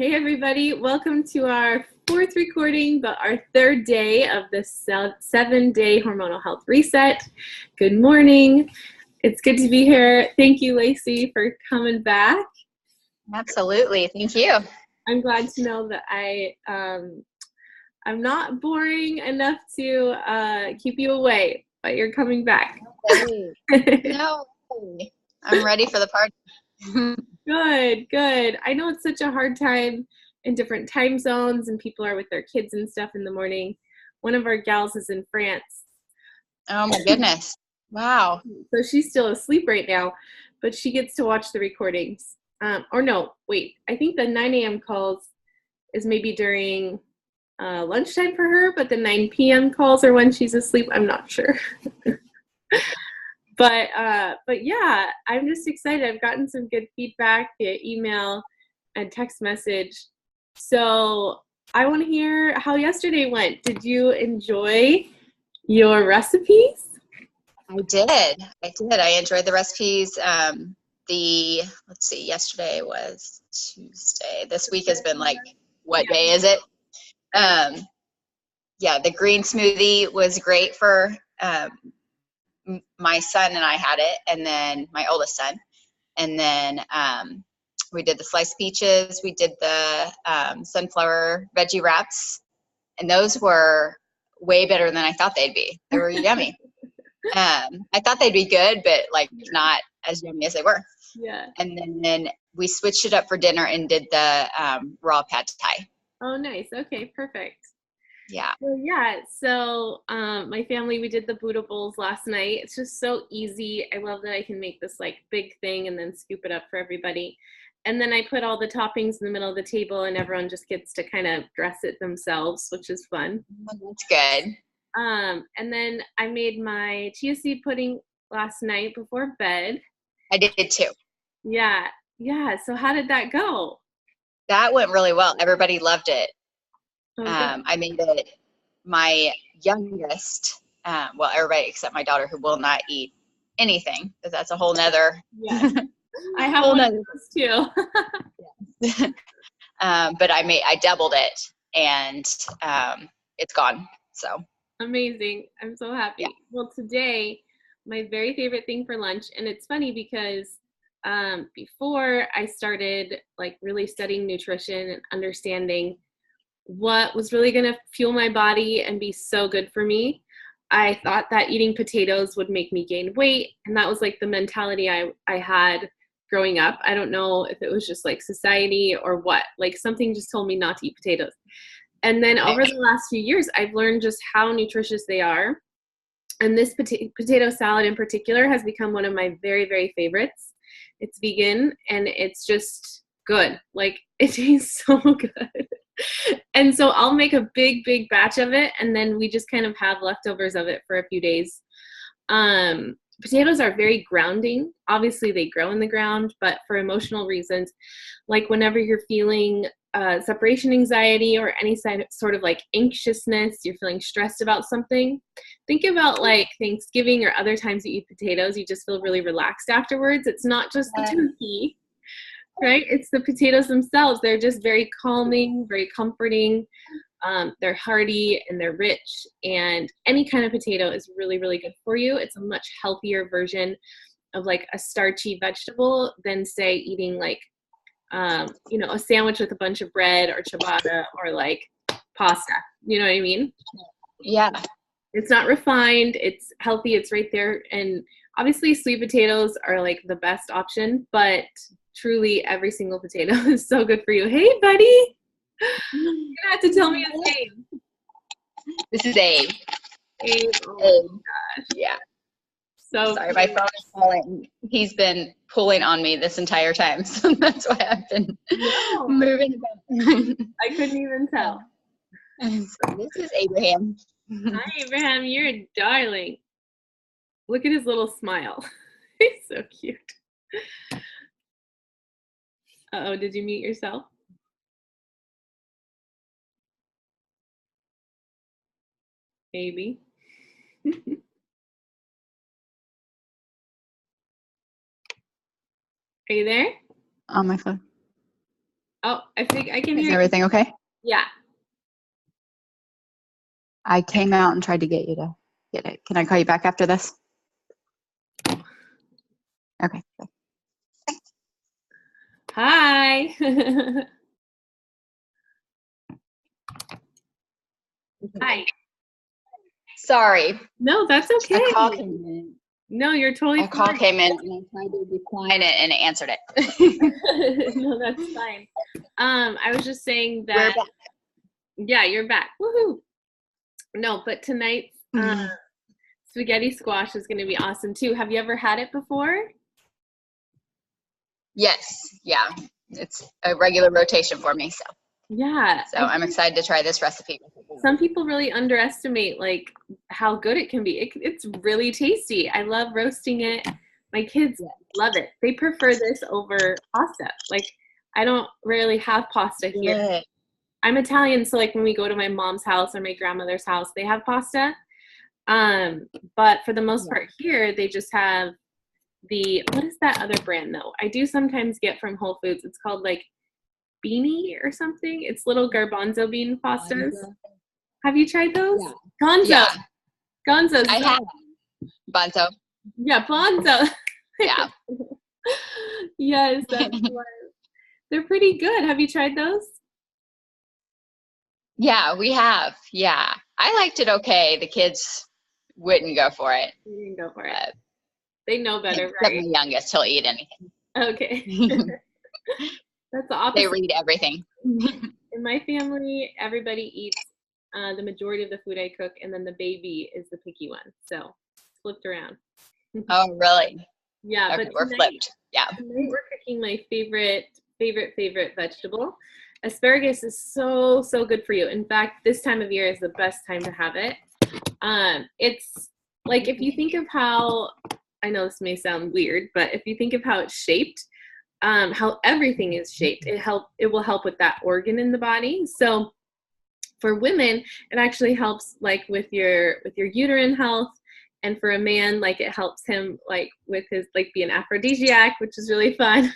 Hey everybody, welcome to our fourth recording, but our third day of the 7-day hormonal health reset. Good morning. It's good to be here. Thank you, Lacey, for coming back. Absolutely. Thank you. I'm glad to know that I'm not boring enough to keep you away, but you're coming back. No, I'm ready for the party. Good. I know it's such a hard time in different time zones and people are with their kids and stuff in the morning. One of our gals is in France. Oh my goodness. Wow. So she's still asleep right now, but she gets to watch the recordings. Or no, wait, I think the 9 a.m. calls is maybe during lunchtime for her, but the 9 p.m. calls are when she's asleep. I'm not sure. But yeah, I'm just excited. I've gotten some good feedback via email and text message. So I want to hear how yesterday went. Did you enjoy your recipes? I did. I enjoyed the recipes. Let's see, yesterday was Tuesday. This week has been like, what day is it? Yeah, the green smoothie was great for my son, and I had it, and then my oldest son. And then we did the sliced peaches. We did the sunflower veggie wraps, and those were way better than I thought they'd be. They were yummy. I thought they'd be good, but like not as yummy as they were. Yeah. And then we switched it up for dinner and did the raw pad thai. Oh, nice. Okay, perfect. Yeah. Well, yeah. So my family, we did the Buddha bowls last night. It's just so easy. I love that I can make this like big thing and then scoop it up for everybody. And then I put all the toppings in the middle of the table and everyone just gets to kind of dress it themselves, which is fun. That's good. And then I made my chia seed pudding last night before bed. I did too. Yeah. So how did that go? That went really well. Everybody loved it. Okay. I made it, my youngest, well, everybody except my daughter, who will not eat anything, because that's a whole nother. Yeah. I have one of those too. But I doubled it, and it's gone. So amazing. I'm so happy. Yeah. Well, today, my very favorite thing for lunch, and it's funny because before I started like really studying nutrition and understanding what was really going to fuel my body and be so good for me, I thought that eating potatoes would make me gain weight. And that was like the mentality I had growing up. I don't know if it was just like society or what, like something just told me not to eat potatoes. And then over the last few years, I've learned just how nutritious they are. And this potato salad in particular has become one of my very, very favorites. It's vegan and it's just good. Like it tastes so good. And so I'll make a big batch of it, and then we just kind of have leftovers of it for a few days. Potatoes are very grounding. Obviously, they grow in the ground, but for emotional reasons, like whenever you're feeling separation anxiety or any sort of like anxiousness, you're feeling stressed about something, think about like Thanksgiving or other times you eat potatoes, you just feel really relaxed afterwards. It's not just the turkey. Right? It's the potatoes themselves. They're just very calming, very comforting. They're hearty and they're rich. And any kind of potato is really, really good for you. It's a much healthier version of like a starchy vegetable than say eating like, a sandwich with a bunch of bread or ciabatta or like pasta. You know what I mean? Yeah. It's not refined. It's healthy. It's right there. And obviously sweet potatoes are like the best option, but truly every single potato is so good for you. Hey, buddy. You're going to have to tell me his name. This is Abe. Abe. Oh my gosh. Yeah. So sorry, my phone is calling. He's been pulling on me this entire time, so that's why I've been moving about. I couldn't even tell. So this is Abraham. Hi, Abraham. You're a darling. Look at his little smile. He's so cute. Uh-oh, did you mute yourself? Maybe. Are you there? On my phone. Oh, I think I can Is hear you. everything okay? Yeah. I came out and tried to get you to get it. Can I call you back after this? Okay. Hi. Hi. Sorry. No, that's A okay. call came in. No, you're totally A call fine. came in and I tried to decline it and it answered it. No, that's fine. I was just saying We're that, back. yeah, you're back. Woohoo. No, but tonight's spaghetti squash is going to be awesome too. Have you ever had it before? Yes. Yeah. It's a regular rotation for me. So Yeah. I'm excited to try this recipe. Some people really underestimate like how good it can be. It's really tasty. I love roasting it. My kids love it. They prefer this over pasta. Like I don't rarely have pasta here. Good. I'm Italian, so like when we go to my mom's house or my grandmother's house, they have pasta. But for the most part here, they just have what is that other brand though? I do sometimes get from Whole Foods. It's called like Beanie or something. It's little garbanzo bean pastas. Have you tried those? Yeah. Gonzo. Yeah. Gonzo's. I have. Bonzo. Yeah, Bonzo. Yeah. Yes, that's one. They're pretty good. Have you tried those? Yeah, we have. Yeah. I liked it okay. The kids wouldn't go for it. You can go for it. They know better, Except right? my youngest, he'll eat anything. Okay. That's the opposite. They read everything. In my family, everybody eats the majority of the food I cook, and then the baby is the picky one. So flipped around. Oh, really? Yeah, Okay, but we're flipped. Yeah. tonight we're cooking my favorite vegetable. Asparagus is so good for you. In fact, this time of year is the best time to have it. It's like if you think of how, I know this may sound weird, but if you think of how it's shaped, how everything is shaped, it will help with that organ in the body. So for women, it actually helps like with your uterine health. And for a man, like it helps him like with his like be an aphrodisiac, which is really fun.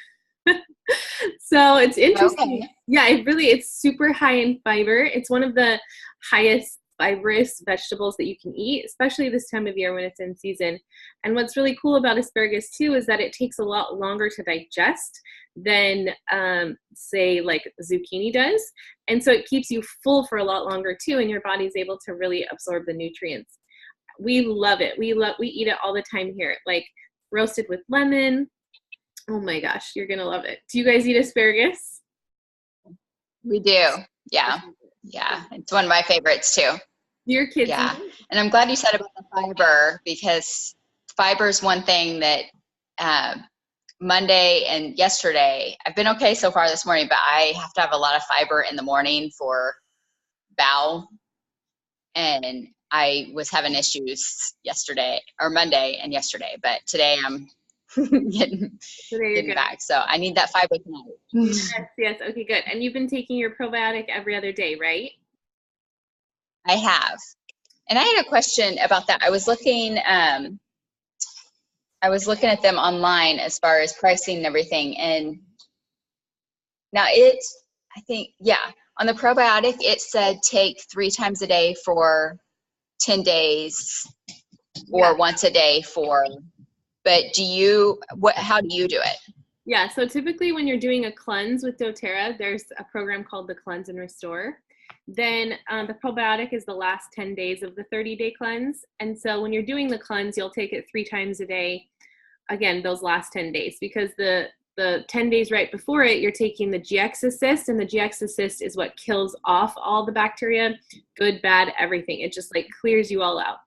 So it's interesting. Okay. Yeah, it's super high in fiber. It's one of the highest fibrous vegetables that you can eat, especially this time of year when it's in season. And what's really cool about asparagus too is that it takes a lot longer to digest than say like zucchini does. And so it keeps you full for a lot longer too, and your body's able to really absorb the nutrients. We love it. We eat it all the time here, like roasted with lemon. Oh my gosh, you're gonna love it. Do you guys eat asparagus? We do. Yeah. Yeah. It's one of my favorites too. Your kids Yeah. eat it? And I'm glad you said about the fiber, because fiber is one thing that Monday and yesterday, I've been okay so far this morning, but I have to have a lot of fiber in the morning for bowel. And I was having issues yesterday or Monday and yesterday, but today I'm getting back. So I need that fiber tonight. Yes. Okay, good. And you've been taking your probiotic every other day, right? I have. And I had a question about that. I was looking at them online as far as pricing and everything. And now I think, yeah, on the probiotic, it said take 3 times a day for 10 days or once a day but how do you do it? Yeah, so typically when you're doing a cleanse with doTERRA, there's a program called the Cleanse and Restore. Then the probiotic is the last 10 days of the 30-day cleanse. And so when you're doing the cleanse, you'll take it 3 times a day, again, those last 10 days, because the 10 days right before it, you're taking the GX Assist, and the GX Assist is what kills off all the bacteria, good, bad, everything. It just like clears you all out.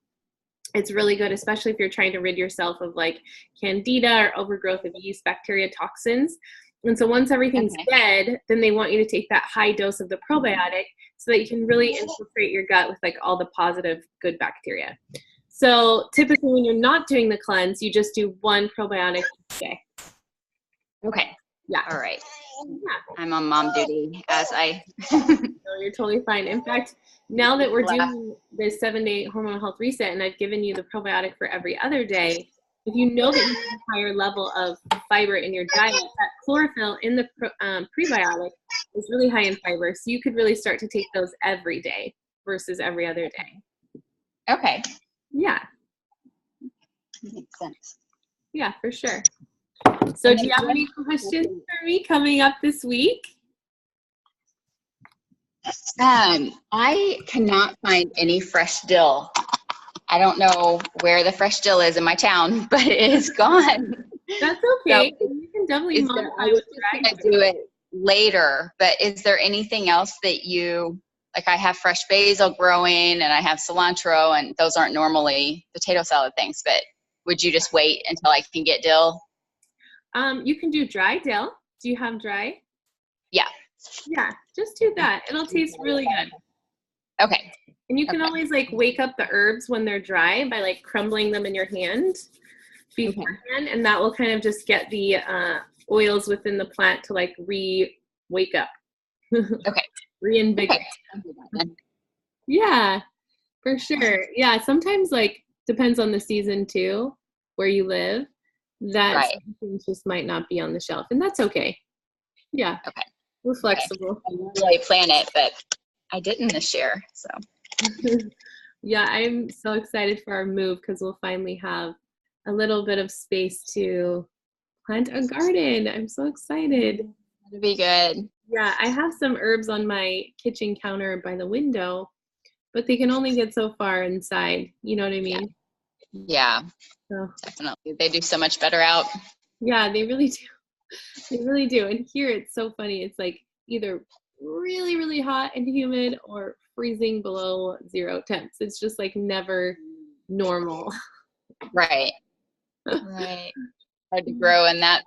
It's really good, especially if you're trying to rid yourself of like candida or overgrowth of yeast, bacteria, toxins. And so once everything's dead, then they want you to take that high dose of the probiotic so that you can really infiltrate your gut with like all the positive, good bacteria. So typically when you're not doing the cleanse, you just do 1 probiotic each day. Okay. Yeah. All right. Yeah. I'm on mom duty as I. No, you're totally fine. In fact, now that we're doing this 7-day hormonal health reset and I've given you the probiotic for every other day, if you know that you have a higher level of fiber in your diet, that chlorophyll in the prebiotic is really high in fiber. So you could really start to take those every day versus every other day. Okay. Yeah. Makes sense. Yeah, for sure. So do you have any questions for me coming up this week? I cannot find any fresh dill. I don't know where the fresh dill is in my town, but it is gone. That's okay. So you can definitely modify I was with just dry. going to do it later, but is there anything else that you, like I have fresh basil growing and I have cilantro, and those aren't normally potato salad things, but would you just wait until I can get dill? You can do dry dill. Do you have dry? Yeah. Yeah, just do that. It'll taste really good. Okay. And you can always like wake up the herbs when they're dry by like crumbling them in your hand beforehand, and that will kind of just get the oils within the plant to like wake up. Okay. Reinvigorate. Okay. Yeah, for sure. Yeah, sometimes like depends on the season too, where you live, that Right. things just might not be on the shelf, and that's okay. Yeah. Okay. We're flexible. I didn't really plan it, but I didn't this year, so. Yeah, I'm so excited for our move because we'll finally have a little bit of space to plant a garden. I'm so excited. That'll be good. Yeah, I have some herbs on my kitchen counter by the window, but they can only get so far inside. You know what I mean? Yeah, So, definitely. They do so much better out. yeah, they really do. They really do. And here it's so funny. It's like either really, really hot and humid or freezing below 0 temps. It's just like never normal. Right. Right. Hard to grow in that.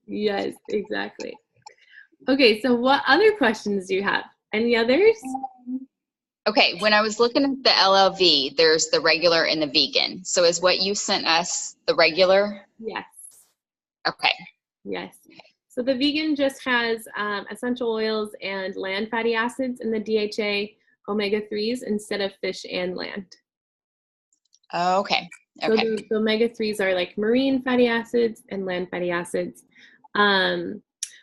Yes, exactly. Okay, so what other questions do you have? Any others? Okay, when I was looking at the LLV, there's the regular and the vegan. So is what you sent us the regular? Yes. Okay. Yes. So the vegan just has essential oils and land fatty acids and the DHA omega-3s instead of fish and land. Okay. So Okay. the omega-3s are like marine fatty acids and land fatty acids.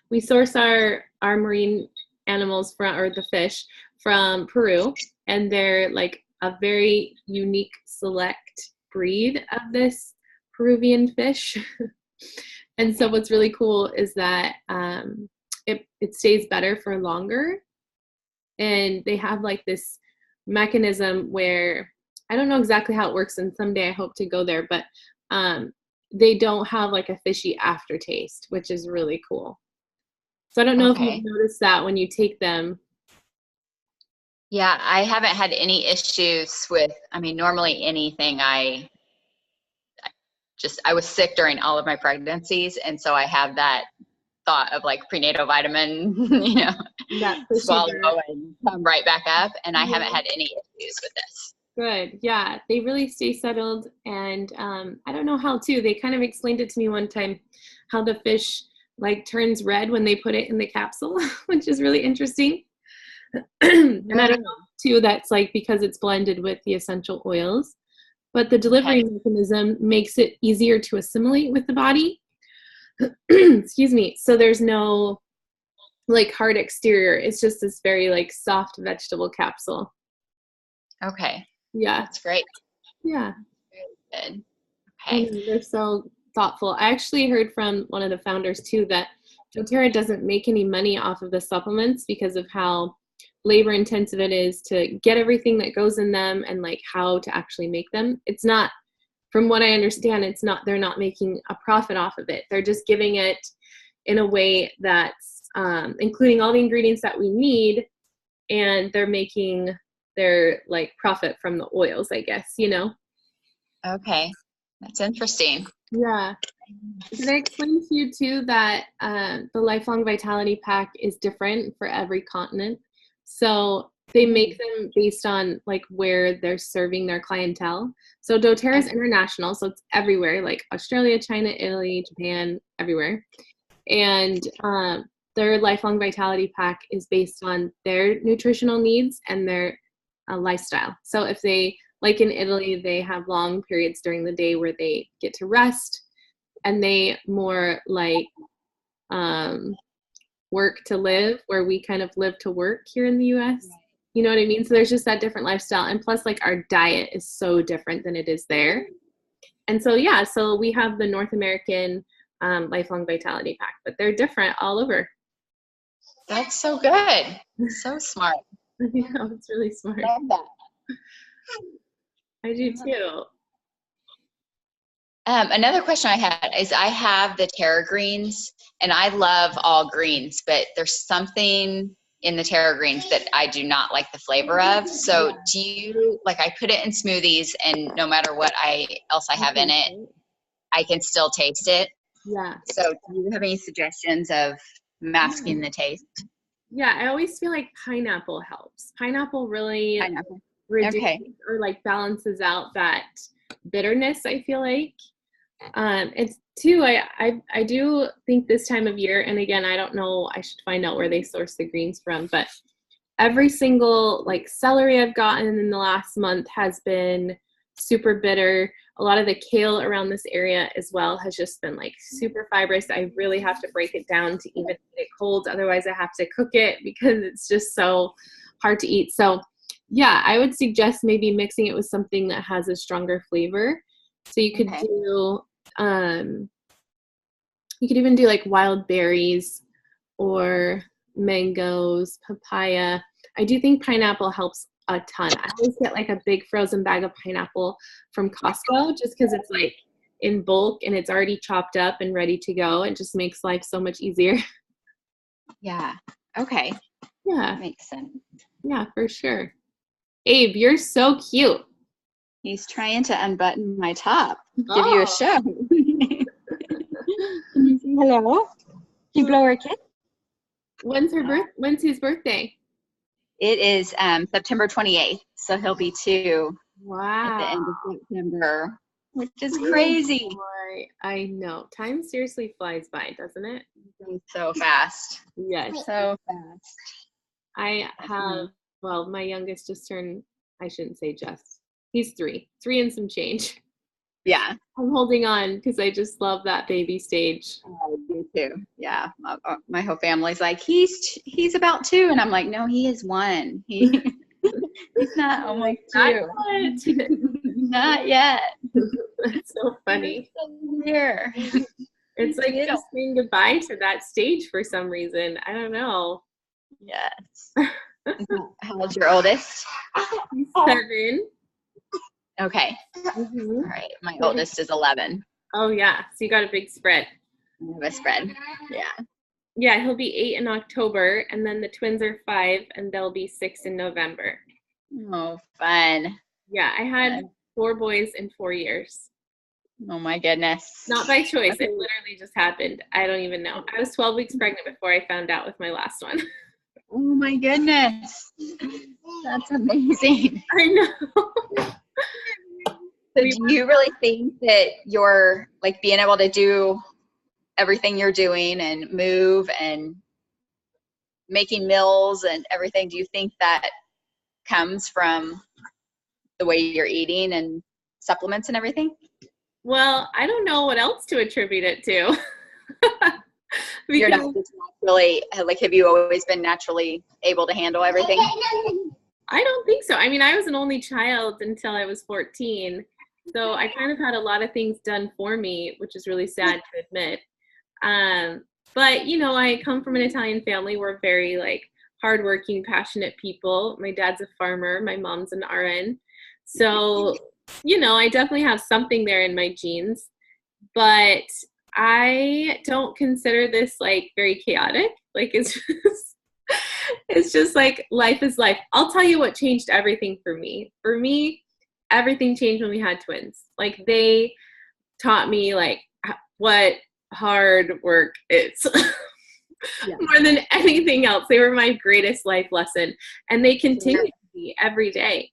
We source our marine animals from, or the fish, from Peru, and they're like a very unique select breed of this Peruvian fish. And so what's really cool is that it stays better for longer. And they have like this mechanism where, I don't know exactly how it works, and someday I hope to go there, but they don't have like a fishy aftertaste, which is really cool. So I don't know if you've noticed that when you take them. Yeah, I haven't had any issues with, I mean, normally anything I was sick during all of my pregnancies. And so I have that thought of like prenatal vitamin, swallow and come right back up. And I haven't had any issues with this. Good. Yeah, they really stay settled. And I don't know how too. They kind of explained it to me one time, how the fish like turns red when they put it in the capsule, which is really interesting. And I don't know too, that's like because it's blended with the essential oils, but the delivery mechanism makes it easier to assimilate with the body. Excuse me. So there's no like hard exterior. It's just this very like soft vegetable capsule. Okay. Yeah. That's great. Yeah. Very good. Okay. They're so thoughtful. I actually heard from one of the founders too that doTERRA doesn't make any money off of the supplements because of how labor intensive it is to get everything that goes in them and like how to actually make them. It's not, from what I understand, it's not, they're not making a profit off of it. They're just giving it in a way that's including all the ingredients that we need, and they're making their like profit from the oils, I guess, Okay. That's interesting. Yeah. Did I explain to you too that the Lifelong Vitality Pack is different for every continent? So they make them based on like where they're serving their clientele. So doTERRA is international, so it's everywhere, like Australia, China, Italy, Japan, everywhere. And their Lifelong Vitality Pack is based on their nutritional needs and their lifestyle. So if they like in Italy, they have long periods during the day where they get to rest, and they more like work to live, where we kind of live to work here in the US. You know what I mean? So there's just that different lifestyle. And plus, like, our diet is so different than it is there. And so, yeah, so we have the North American Lifelong Vitality Pack, but they're different all over. That's so good. So smart. You know, it's really smart. Love that. I do too. Another question I had is, I have the Terra greens, and I love all greens, but there's something in the Terra greens that I do not like the flavor of. So do you, like, I put it in smoothies, and no matter what else I have in it, I can still taste it. Yeah. So do you have any suggestions of masking the taste? Yeah, I always feel like pineapple helps. Pineapple really reduces or like balances out that bitterness, I feel like. It's too, I do think this time of year, and again, I don't know, I should find out where they source the greens from, but every single like celery I've gotten in the last month has been super bitter. A lot of the kale around this area as well has just been like super fibrous. I really have to break it down to even eat it cold. Otherwise I have to cook it because it's just so hard to eat. So yeah, I would suggest maybe mixing it with something that has a stronger flavor. So you could do, you could even do like wild berries or mangoes, papaya. I do think pineapple helps a ton. I always get like a big frozen bag of pineapple from Costco just because it's like in bulk and it's already chopped up and ready to go. It just makes life so much easier. Yeah. Okay. Yeah. That makes sense. Yeah, for sure. Abe, you're so cute. He's trying to unbutton my top. Give you a show. Can you say hello? Can you blow her a kiss? When's his birthday? It is September 28th, so he'll be 2 Wow. at the end of September, which is crazy. Boy, I know. Time seriously flies by, doesn't it? So fast. Yes. So fast. I have, well, my youngest just turned, I shouldn't say just, he's 3 and some change. Yeah. I'm holding on because I just love that baby stage. I do too. Yeah. My whole family's like, he's about 2. And I'm like, no, he is 1. He's not almost 2. Not yet. That's so funny. Here. It's like just saying goodbye to that stage for some reason. I don't know. Yes. How old's your oldest? He's 7. Okay. Mm-hmm. All right. My oldest is 11. Oh, yeah. So you got a big spread. I have a spread. Yeah. Yeah, he'll be 8 in October, and then the twins are 5, and they'll be 6 in November. Oh, fun. Yeah, I had 4 boys in 4 years. Oh, my goodness. Not by choice. It literally just happened. I don't even know. I was 12 weeks pregnant before I found out with my last one. Oh, my goodness. That's amazing. I know. So do you really think that you're like being able to do everything you're doing and move and making meals and everything, do you think that comes from the way you're eating and supplements and everything? Well, I don't know what else to attribute it to. You're not just naturally, like, have you always been naturally able to handle everything? I don't think so. I mean, I was an only child until I was 14. So I kind of had a lot of things done for me, which is really sad to admit. But, you know, I come from an Italian family. We're very, like, hardworking, passionate people. My dad's a farmer. My mom's an RN. So, you know, I definitely have something there in my genes. But I don't consider this, like, very chaotic. Like, it's just like life is life. I'll tell you what changed everything for me. For me, everything changed when we had twins. Like, they taught me like what hard work is. More than anything else. They were my greatest life lesson, and they continue to be every day.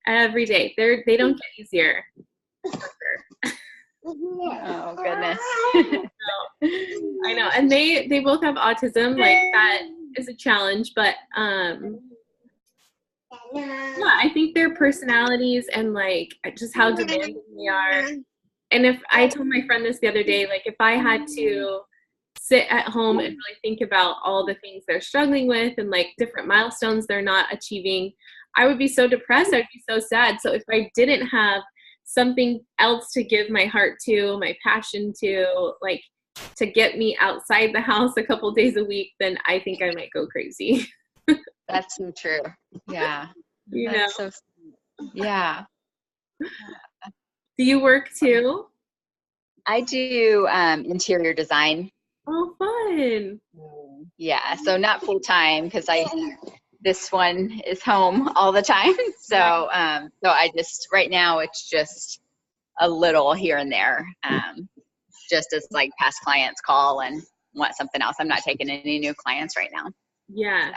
Every day. They don't get easier. For sure. Oh goodness. I know. And they both have autism. Like, that is a challenge, but Yeah, I think their personalities and like just how demanding they are. And if I told my friend this the other day, like if I had to sit at home and really think about all the things they're struggling with and like different milestones they're not achieving, I would be so depressed. I'd be so sad. So if I didn't have something else to give my heart to, my passion to, like to get me outside the house a couple days a week, then I think I might go crazy. That's so true. Yeah. You know, That's so, yeah. do you work too? I do interior design. Oh, fun. Yeah, so not full time because this one is home all the time. So so I just right now it's just a little here and there, just as like past clients call and want something else. I'm not taking any new clients right now. Yeah, So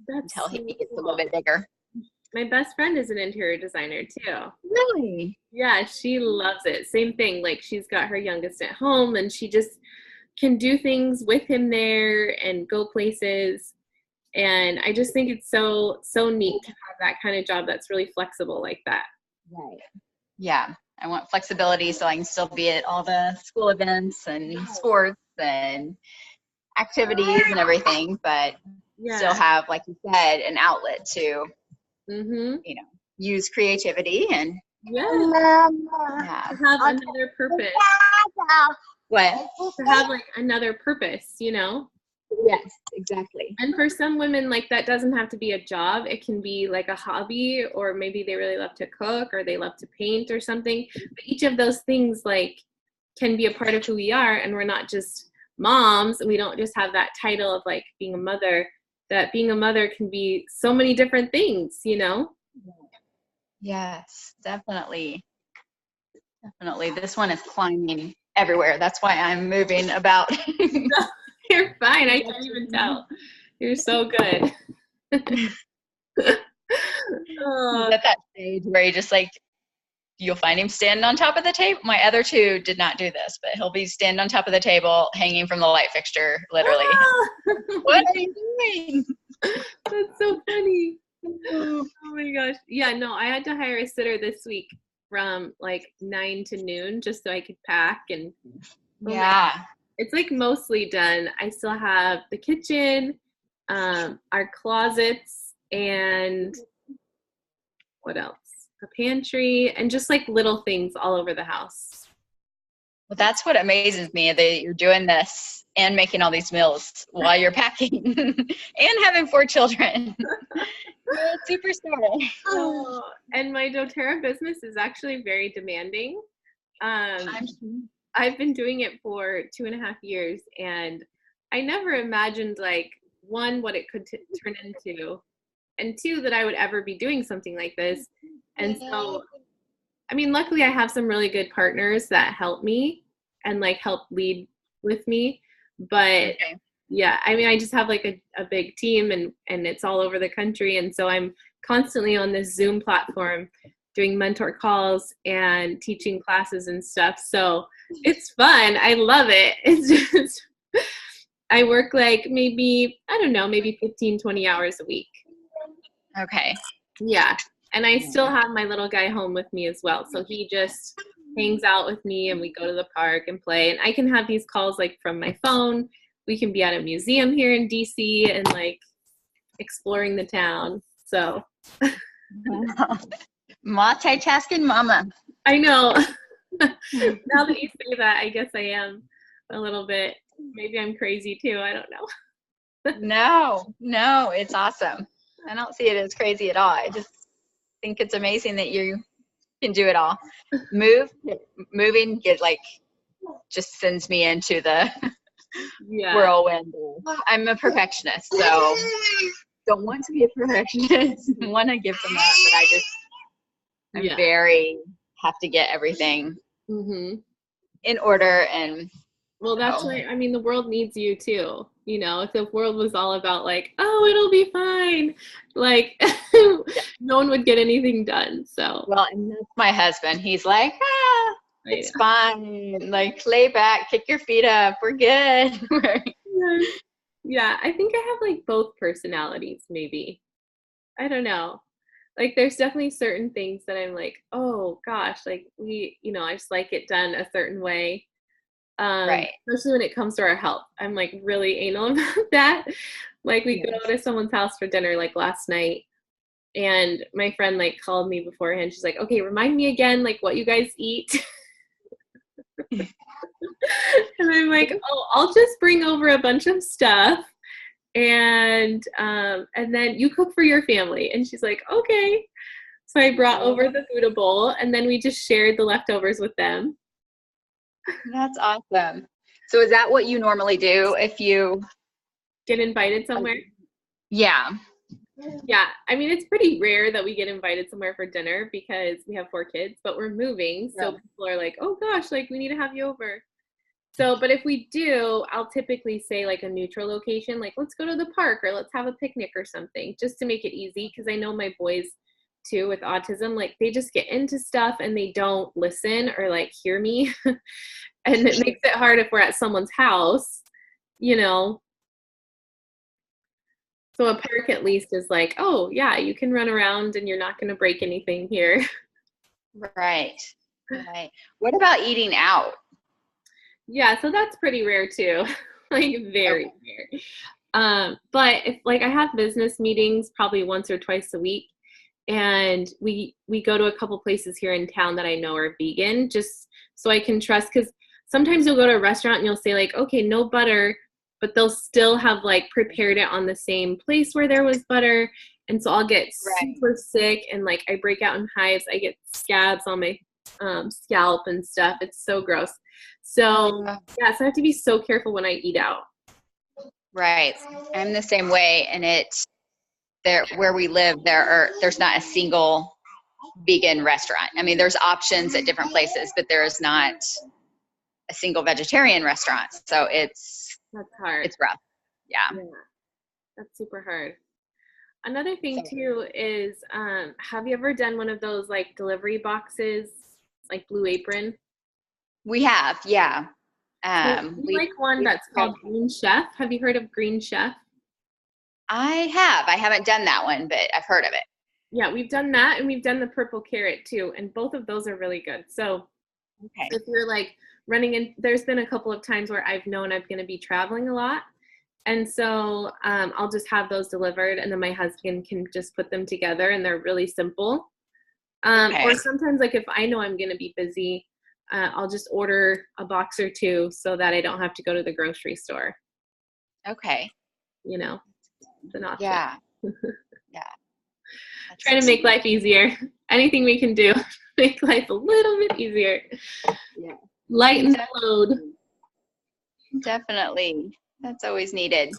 that's until he so gets a cool. little bit bigger. My best friend is an interior designer too. Really? Yeah, she loves it. Same thing. Like she's got her youngest at home and she just can do things with him there and go places. And I just think it's so neat to have that kind of job that's really flexible like that. Right. Yeah. I want flexibility so I can still be at all the school events and sports and activities and everything, but Yeah. still have, like you said, an outlet to, Mm-hmm. you know, use creativity and Yeah. yeah. To have another purpose. What? To have like another purpose, you know? Yes, exactly. And for some women, like that doesn't have to be a job. It can be like a hobby, or maybe they really love to cook or they love to paint or something. But each of those things like can be a part of who we are. And we're not just moms. We don't just have that title of like being a mother, that being a mother can be so many different things, you know? Yes, definitely. Definitely. This one is climbing everywhere. That's why I'm moving about. You're fine. I can't even tell. You're so good. He's at that stage where he just like, you'll find him standing on top of the table. My other two did not do this, but he'll be standing on top of the table, hanging from the light fixture, literally. What are you doing? That's so funny. Oh my gosh. Yeah, no, I had to hire a sitter this week from like 9 to noon just so I could pack and Yeah. it's like mostly done. I still have the kitchen, our closets, and what else? The pantry, and just like little things all over the house. Well, that's what amazes me, that you're doing this and making all these meals while you're packing and having 4 children. You're a superstar. Oh, and my doTERRA business is actually very demanding. I've been doing it for 2.5 years, and I never imagined, like, one, what it could turn into, and two, that I would ever be doing something like this. And so, I mean, luckily I have some really good partners that help me and like help lead with me. But Okay. yeah, I mean, I just have like a big team and it's all over the country. And so I'm constantly on this Zoom platform doing mentor calls and teaching classes and stuff. So it's fun. I love it. It's just, I work like maybe, I don't know, maybe 15, 20 hours a week. Okay. Yeah. And I still have my little guy home with me as well. So he just hangs out with me and we go to the park and play. And I can have these calls like from my phone. We can be at a museum here in DC and like exploring the town. So Multitasking mama. I know. Now that you say that, I guess I am a little bit. Maybe I'm crazy too. I don't know. No, it's awesome. I don't see it as crazy at all. I just think it's amazing that you can do it all. Moving get like just sends me into the whirlwind. I'm a perfectionist, so don't want to be a perfectionist. Want to give them up, but I'm very have to get everything in order. And well, that's why, I mean, the world needs you too. You know, if the world was all about like, oh, it'll be fine, like no one would get anything done. So well, and that's my husband. He's like, it's fine. Like, lay back, kick your feet up. We're good. Yeah, I think I have like both personalities, maybe. I don't know. Like there's definitely certain things that I'm like, oh gosh, like I just like it done a certain way. Right. Especially when it comes to our health. I'm like really anal about that. Like we go Yes. to someone's house for dinner like last night, and my friend like called me beforehand. She's like, okay, remind me again like what you guys eat. And I'm like, oh, I'll just bring over a bunch of stuff and then you cook for your family. And she's like, okay. So I brought over the Buddha bowl and then we just shared the leftovers with them. That's awesome. So is that what you normally do if you Get invited somewhere? Yeah. Yeah, I mean, it's pretty rare that we get invited somewhere for dinner because we have 4 kids, but we're moving. So Yeah. people are like, oh gosh, like we need to have you over. So, but if we do, I'll typically say like a neutral location, like let's go to the park or let's have a picnic or something just to make it easy. Cause I know my boys too with autism, like they just get into stuff and they don't listen or like hear me. And it makes it hard if we're at someone's house, you know. So a park at least is like, oh yeah, you can run around and you're not going to break anything here. Right. Right. What about eating out? Yeah, so that's pretty rare too. Like very Okay. rare. But if like I have business meetings probably once or twice a week, and we go to a couple places here in town that I know are vegan, just so I can trust. Because sometimes you'll go to a restaurant and you'll say like, okay, no butter, but they'll still have like prepared it on the same place where there was butter, and so I'll get Right. super sick and like I break out in hives. I get scabs on my scalp and stuff. It's so gross. So yeah, so I have to be so careful when I eat out. Right. I'm the same way, and it's there where we live. There's not a single vegan restaurant. I mean, there's options at different places, but there is not a single vegetarian restaurant. So That's hard. it's rough. Yeah. Yeah, that's super hard. Another thing So too is, have you ever done one of those like delivery boxes, like Blue Apron? we have, yeah. So we We like one we've that's tried. called Green Chef. Have you heard of Green Chef? I haven't done that one, but I've heard of it. Yeah, we've done that and we've done the purple carrot too, and both of those are really good. So Okay. if you're like running in, there's been a couple of times where I've known I'm going to be traveling a lot. And so I'll just have those delivered, and then my husband can just put them together, and they're really simple. Or Okay. sometimes, like if I know I'm going to be busy, I'll just order a box or two so that I don't have to go to the grocery store. Okay. You know, it's an option. Yeah. Yeah. Trying to That's make life easier. Anything we can do, make life a little bit easier. yeah. Lighten the load. Definitely. That's always needed.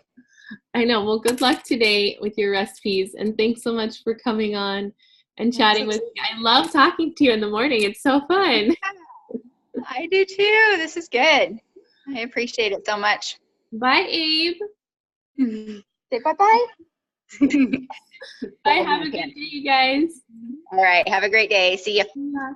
I know. Well, good luck today with your recipes, and thanks so much for coming on and That's chatting with me. I love talking to you in the morning. It's so fun. I do too. This is good. I appreciate it so much. Bye, Abe. Say bye-bye. Bye. Have a good day, you guys. All right. Have a great day. See you. Yeah.